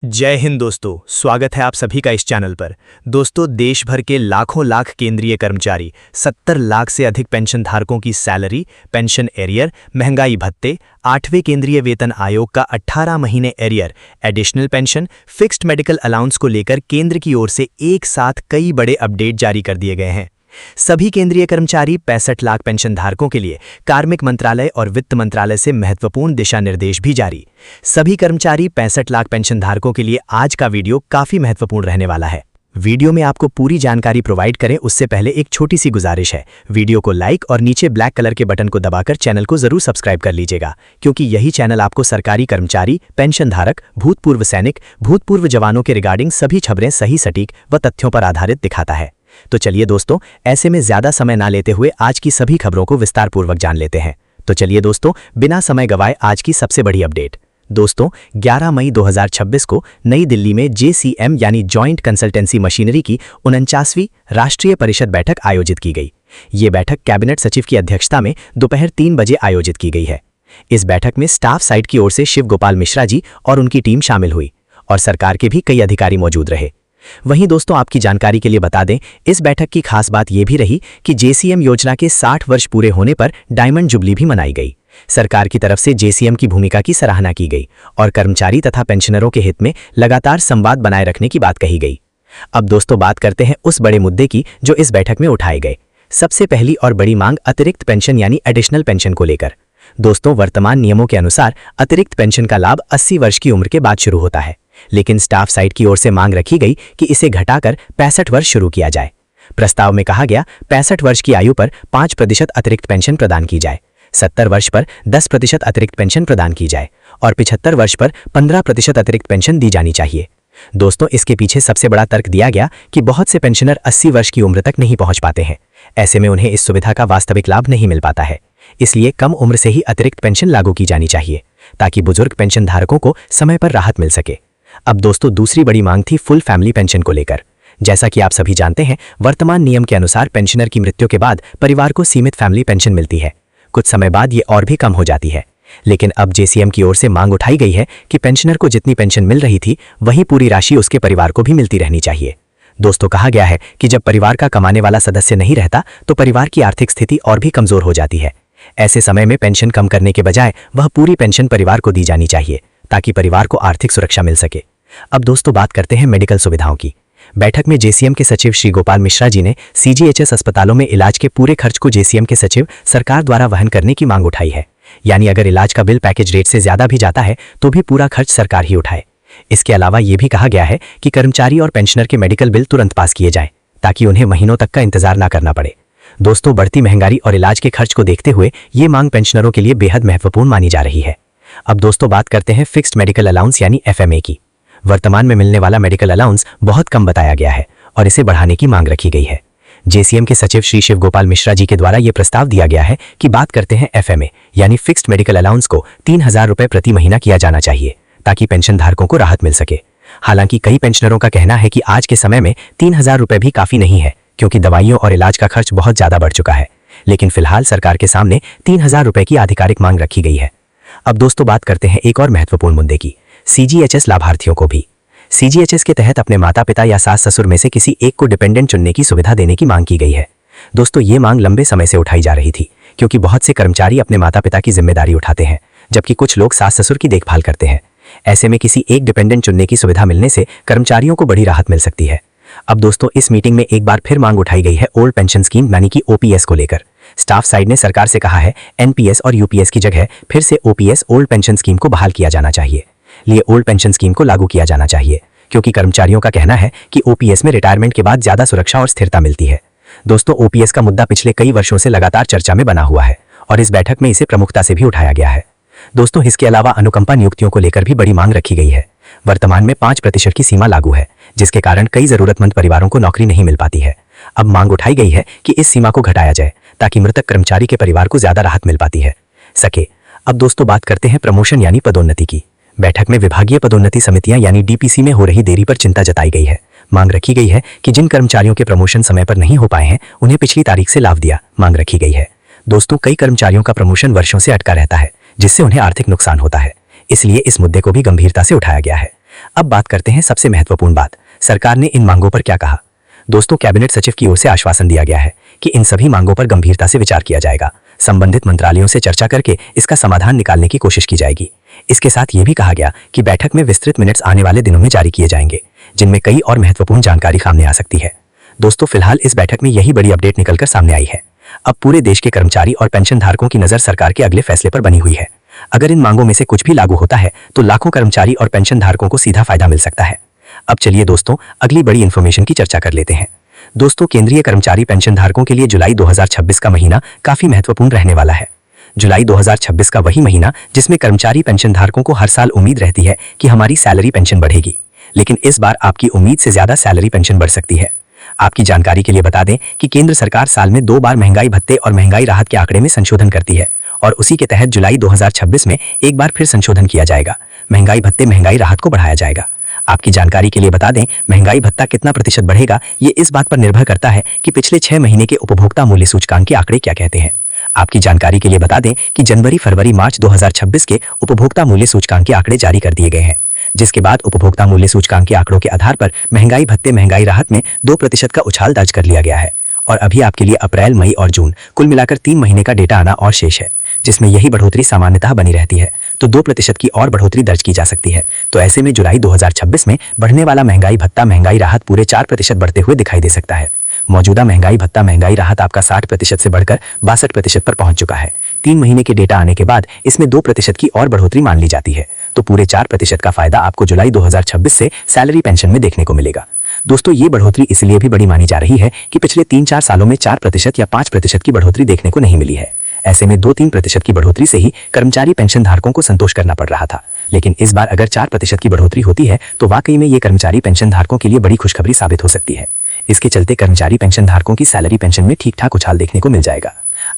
जय हिंद दोस्तों, स्वागत है आप सभी का इस चैनल पर। दोस्तों, देश भर के लाखों लाख केंद्रीय कर्मचारी 70 लाख से अधिक पेंशन धारकों की सैलरी, पेंशन एरियर, महंगाई भत्ते, 8वें केंद्रीय वेतन आयोग का 18 महीने arrear, additional pension, fixed medical allowance को लेकर केंद्र की ओर से एक साथ कई बड़े अपडेट जारी कर दिए गए हैं। सभी केंद्रीय कर्मचारी 65 लाख पेंशन धारकों के लिए कार्मिक मंत्रालय और वित्त मंत्रालय से महत्वपूर्ण दिशा निर्देश भी जारी। सभी कर्मचारी 65 लाख पेंशन धारकों के लिए आज का वीडियो काफी महत्वपूर्ण रहने वाला है। वीडियो में आपको पूरी जानकारी प्रोवाइड करें उससे पहले एक छोटी सी गुजारिश है, वीडियो को लाइक और नीचे ब्लैक कलर के बटन को दबाकर चैनल को जरूर सब्सक्राइब कर लीजिएगा, क्योंकि यही चैनल आपको सरकारी कर्मचारी, पेंशन धारक, भूतपूर्व सैनिक, भूतपूर्व जवानों के रिगार्डिंग सभी खबरें सही, सटीक व तथ्यों पर आधारित दिखाता है। तो चलिए दोस्तों, ऐसे में ज्यादा समय ना लेते हुए आज की सभी खबरों को विस्तारपूर्वक जान लेते हैं। तो चलिए दोस्तों, बिना समय गवाए आज की सबसे बड़ी अपडेट। दोस्तों, 11 मई 2026 को नई दिल्ली में JCM यानी जॉइंट कंसल्टेंसी मशीनरी की 49वीं राष्ट्रीय परिषद बैठक आयोजित की गई। ये बैठक कैबिनेट सचिव की अध्यक्षता में दोपहर 3 बजे आयोजित की गई है। इस बैठक में स्टाफ साइड की ओर से शिव गोपाल मिश्रा जी और उनकी टीम शामिल हुई और सरकार के भी कई अधिकारी मौजूद रहे। वहीं दोस्तों, आपकी जानकारी के लिए बता दें, इस बैठक की खास बात यह भी रही कि JCM योजना के 60 वर्ष पूरे होने पर डायमंड जुबली भी मनाई गई। सरकार की तरफ से JCM की भूमिका की सराहना की गई और कर्मचारी तथा पेंशनरों के हित में लगातार संवाद बनाए रखने की बात कही गई। अब दोस्तों, बात करते हैं उस बड़े मुद्दे की जो इस बैठक में उठाए गए। सबसे पहली और बड़ी मांग अतिरिक्त पेंशन यानी एडिशनल पेंशन को लेकर। दोस्तों, वर्तमान नियमों के अनुसार अतिरिक्त पेंशन का लाभ 80 वर्ष की उम्र के बाद शुरू होता है, लेकिन स्टाफ साइड की ओर से मांग रखी गई कि इसे घटाकर 65 वर्ष शुरू किया जाए। प्रस्ताव में कहा गया 65 वर्ष की आयु पर 5% अतिरिक्त पेंशन प्रदान की जाए, 70 वर्ष पर 10% अतिरिक्त पेंशन प्रदान की जाए और 75 वर्ष पर 15% अतिरिक्त पेंशन दी जानी चाहिए। दोस्तों, इसके पीछे सबसे बड़ा तर्क दिया गया कि बहुत से पेंशनर 80 वर्ष की उम्र तक नहीं पहुंच पाते हैं। ऐसे में उन्हें इस सुविधा का वास्तविक लाभ नहीं मिल पाता है। इसलिए कम उम्र से ही अतिरिक्त पेंशन लागू की जानी चाहिए ताकि बुजुर्ग पेंशन धारकों को समय पर राहत मिल सके। अब दोस्तों, दूसरी बड़ी मांग थी फुल फैमिली पेंशन को लेकर। जैसा कि आप सभी जानते हैं, वर्तमान नियम के अनुसार पेंशनर की मृत्यु के बाद परिवार को सीमित फैमिली पेंशन मिलती है। कुछ समय बाद ये और भी कम हो जाती है, लेकिन अब JCM की ओर से मांग उठाई गई है कि पेंशनर को जितनी पेंशन मिल रही थी वही पूरी राशि उसके परिवार को भी मिलती रहनी चाहिए। दोस्तों, कहा गया है कि जब परिवार का कमाने वाला सदस्य नहीं रहता तो परिवार की आर्थिक स्थिति और भी कमजोर हो जाती है। ऐसे समय में पेंशन कम करने के बजाय वह पूरी पेंशन परिवार को दी जानी चाहिए ताकि परिवार को आर्थिक सुरक्षा मिल सके। अब दोस्तों, बात करते हैं मेडिकल सुविधाओं की। बैठक में JCM के सचिव श्री गोपाल मिश्रा जी ने CGHS अस्पतालों में इलाज के पूरे खर्च को JCM के सचिव सरकार द्वारा वहन करने की मांग उठाई है। यानी अगर इलाज का बिल पैकेज रेट से ज्यादा भी जाता है तो भी पूरा खर्च सरकार ही उठाए। इसके अलावा यह भी कहा गया है कि कर्मचारी और पेंशनर के मेडिकल बिल तुरंत पास किए जाएं ताकि उन्हें महीनों तक का इंतजार ना करना पड़े। दोस्तों, बढ़ती महंगाई और इलाज के खर्च को देखते हुए ये मांग पेंशनरों के लिए बेहद महत्वपूर्ण मानी जा रही है। अब दोस्तों, बात करते हैं फिक्स्ड मेडिकल अलाउंस यानी FMA की। वर्तमान में मिलने वाला मेडिकल अलाउंस बहुत कम बताया गया है और इसे बढ़ाने की मांग रखी गई है। JCM के सचिव श्री शिव गोपाल मिश्रा जी के द्वारा यह प्रस्ताव दिया गया है कि बात करते हैं FMA यानी फिक्स्ड मेडिकल अलाउंस को 3000 रुपए प्रति महीना किया जाना चाहिए ताकि पेंशन धारकों को राहत मिल सके। हालांकि कई पेंशनरों का कहना है कि आज के समय में 3000 रुपए भी काफी नहीं है, क्योंकि दवाइयों और इलाज का खर्च बहुत ज्यादा बढ़ चुका है। लेकिन फिलहाल सरकार के सामने 3000 रुपए की आधिकारिक मांग रखी गई है। अब दोस्तों, बात करते हैं एक और महत्वपूर्ण मुद्दे की, CGHS लाभार्थियों को भी। CGHS के तहत अपने माता पिता या सास ससुर में से किसी एक को डिपेंडेंट चुनने की सुविधा देने की मांग की गई है। दोस्तों, ये मांग लंबे समय से उठाई जा रही थी, क्योंकि बहुत से कर्मचारी अपने माता पिता की जिम्मेदारी उठाते हैं जबकि कुछ लोग सास ससुर की देखभाल करते हैं। ऐसे में किसी एक डिपेंडेंट चुनने की सुविधा मिलने से कर्मचारियों को बड़ी राहत मिल सकती है। अब दोस्तों, इस मीटिंग में एक बार फिर मांग उठाई गई है ओल्ड पेंशन स्कीम यानी कि OPS को लेकर। स्टाफ साइड ने सरकार से कहा है NPS और UPS की जगह फिर से OPS ओल्ड पेंशन स्कीम को बहाल किया जाना चाहिए। लिए ओल्ड पेंशन स्कीम को लागू किया जाना चाहिए, क्योंकि कर्मचारियों का कहना है कि OPS में रिटायरमेंट के बाद ज्यादा सुरक्षा और स्थिरता मिलती है। दोस्तों, OPS का मुद्दा पिछले कई वर्षों से लगातार चर्चा में बना हुआ है और इस बैठक में इसे प्रमुखता से भी उठाया गया है। दोस्तों, इसके अलावा अनुकंपा नियुक्तियों को लेकर भी बड़ी मांग रखी गई है। वर्तमान में 5% की सीमा लागू है, जिसके कारण कई जरूरतमंद परिवारों को नौकरी नहीं मिल पाती है। अब मांग उठाई गई है कि इस सीमा को घटाया जाए ताकि मृतक कर्मचारी के परिवार को ज्यादा राहत मिल पाती है सके। अब दोस्तों, बात करते हैं प्रमोशन यानी पदोन्नति की। बैठक में विभागीय पदोन्नति समितियां यानी DPC में हो रही देरी पर चिंता जताई गई है। मांग रखी गई है कि जिन कर्मचारियों के प्रमोशन समय पर नहीं हो पाए हैं उन्हें पिछली तारीख से लाभ दिया मांग रखी गई है। दोस्तों, कई कर्मचारियों का प्रमोशन वर्षों से अटका रहता है, जिससे उन्हें आर्थिक नुकसान होता है। इसलिए इस मुद्दे को भी गंभीरता से उठाया गया है। अब बात करते हैं सबसे महत्वपूर्ण बात, सरकार ने इन मांगों पर क्या कहा। दोस्तों, कैबिनेट सचिव की ओर से आश्वासन दिया गया है कि इन सभी मांगों पर गंभीरता से विचार किया जाएगा। संबंधित मंत्रालयों से चर्चा करके इसका समाधान निकालने की कोशिश की जाएगी। इसके साथ ये भी कहा गया कि बैठक में विस्तृत मिनट्स आने वाले दिनों में जारी किए जाएंगे, जिनमें कई और महत्वपूर्ण जानकारी सामने आ सकती है। दोस्तों, फिलहाल इस बैठक में यही बड़ी अपडेट निकलकर सामने आई है। अब पूरे देश के कर्मचारी और पेंशन धारकों की नजर सरकार के अगले फैसले पर बनी हुई है। अगर इन मांगों में से कुछ भी लागू होता है तो लाखों कर्मचारी और पेंशन धारकों को सीधा फायदा मिल सकता है। अब चलिए दोस्तों, अगली बड़ी इंफॉर्मेशन की चर्चा कर लेते हैं। दोस्तों, केंद्रीय कर्मचारी पेंशन धारकों के लिए जुलाई 2026 का महीना काफी महत्वपूर्ण रहने वाला है। जुलाई 2026 का वही महीना जिसमें कर्मचारी पेंशन धारकों को हर साल उम्मीद रहती है कि हमारी सैलरी पेंशन बढ़ेगी, लेकिन इस बार आपकी उम्मीद से ज्यादा सैलरी पेंशन बढ़ सकती है। आपकी जानकारी के लिए बता दें कि केंद्र सरकार साल में 2 बार महंगाई भत्ते और महंगाई राहत के आंकड़े में संशोधन करती है और उसी के तहत जुलाई 2026 में एक बार फिर संशोधन किया जाएगा। महंगाई भत्ते महंगाई राहत को बढ़ाया जाएगा। आपकी जानकारी के लिए बता दें, महंगाई भत्ता कितना प्रतिशत बढ़ेगा ये इस बात पर निर्भर करता है कि पिछले 6 महीने के उपभोक्ता मूल्य सूचकांक के आंकड़े क्या कहते हैं। आपकी जानकारी के लिए बता दें कि जनवरी, फरवरी, मार्च 2026 के उपभोक्ता मूल्य सूचकांक के आंकड़े जारी कर दिए गए हैं, जिसके बाद उपभोक्ता मूल्य सूचकांक के आंकड़ों के आधार पर महंगाई भत्ते महंगाई राहत में 2% का उछाल दर्ज कर लिया गया है। और अभी आपके लिए अप्रैल, मई और जून कुल मिलाकर 3 महीने का डेटा आना और शेष है, जिसमें यही बढ़ोतरी सामान्यतः बनी रहती है, तो 2% की और बढ़ोतरी दर्ज की जा सकती है। तो ऐसे में जुलाई 2026 में बढ़ने वाला महंगाई भत्ता महंगाई राहत पूरे 4% बढ़ते हुए दिखाई दे सकता है। मौजूदा महंगाई भत्ता महंगाई राहत आपका 60% से बढ़कर 62% पर पहुंच चुका है। 3 महीने के डेटा आने के बाद इसमें 2% की और बढ़ोतरी मान ली जाती है, तो पूरे 4% का फायदा आपको जुलाई 2026 से सैलरी पेंशन में देखने को मिलेगा। दोस्तों, ये बढ़ोतरी इसलिए भी बड़ी मानी जा रही है कि पिछले 3-4 सालों में 4% या 5% की बढ़ोतरी देखने को नहीं मिली है। ऐसे में 2-3% की बढ़ोतरी से ही कर्मचारी पेंशन धारकों को संतोष करना पड़ रहा था, लेकिन इस बार अगर 4% की बढ़ोतरी होती है तो वाकई में ये कर्मचारी पेंशन धारकों के लिए बड़ी खुशखबरी साबित हो सकती है। इसके चलते कर्मचारी पेंशन धारकों की सैलरी पेंशन में ठीक ठाक उछाल देखने को मिल जाएगा।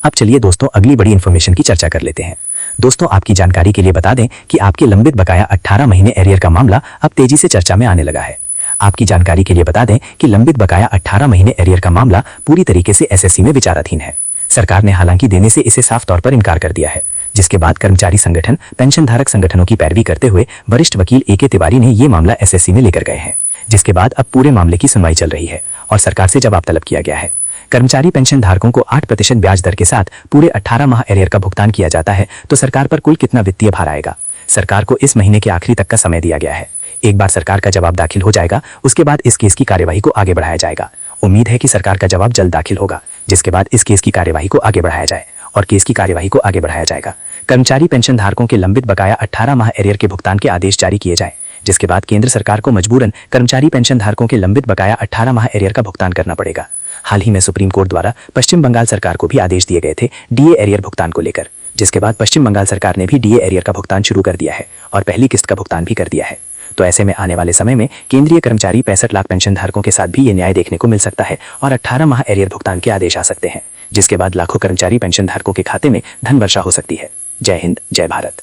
अब चलिए दोस्तों, अगली बड़ी इंफॉर्मेशन की चर्चा कर लेते हैं। दोस्तों, आपकी जानकारी के लिए बता दें कि आपके लंबित बकाया 18 महीने एरियर का मामला अब तेजी से चर्चा में आने लगा है। आपकी जानकारी के लिए बता दें कि लंबित बकाया 18 महीने एरियर का मामला पूरी तरीके से एसएससी में विचाराधीन है। सरकार ने हालांकि देने से इसे साफ तौर पर इनकार कर दिया है, जिसके बाद कर्मचारी संगठन पेंशन धारक संगठनों की पैरवी करते हुए वरिष्ठ वकील ए के तिवारी ने ये मामला एसएससी में लेकर गए हैं, जिसके बाद अब पूरे मामले की सुनवाई चल रही है और सरकार से जवाब तलब किया गया है। कर्मचारी पेंशन धारकों को 8% ब्याज दर के साथ पूरे 18 माह एरियर का भुगतान किया जाता है, तो सरकार पर कुल कितना वित्तीय भार आएगा। सरकार को इस महीने के आखिरी तक का समय दिया गया है। एक बार सरकार का जवाब दाखिल हो जाएगा, उसके बाद इस केस की कार्यवाही को आगे बढ़ाया जाएगा। उम्मीद है कि सरकार का जवाब जल्द दाखिल होगा, जिसके बाद इस केस की कार्यवाही को आगे बढ़ाया जाए और केस की कार्यवाही को आगे बढ़ाया जाएगा। कर्मचारी पेंशन धारकों के लंबित बकाया 18 माह एरियर के भुगतान के आदेश जारी किए जाए, जिसके बाद केंद्र सरकार को मजबूरन कर्मचारी पेंशन धारकों के लंबित बकाया 18 माह एरियर का भुगतान करना पड़ेगा। हाल ही में सुप्रीम कोर्ट द्वारा पश्चिम बंगाल सरकार को भी आदेश दिए गए थे डीए एरियर भुगतान को लेकर, जिसके बाद पश्चिम बंगाल सरकार ने भी डीए एरियर का भुगतान शुरू कर दिया है और पहली किस्त का भुगतान भी कर दिया है। तो ऐसे में आने वाले समय में केंद्रीय कर्मचारी 65 लाख पेंशन धारकों के साथ भी ये न्याय देखने को मिल सकता है और 18 माह एरियर भुगतान के आदेश आ सकते हैं, जिसके बाद लाखों कर्मचारी पेंशन धारकों के खाते में धन वर्षा हो सकती है। जय हिंद, जय भारत।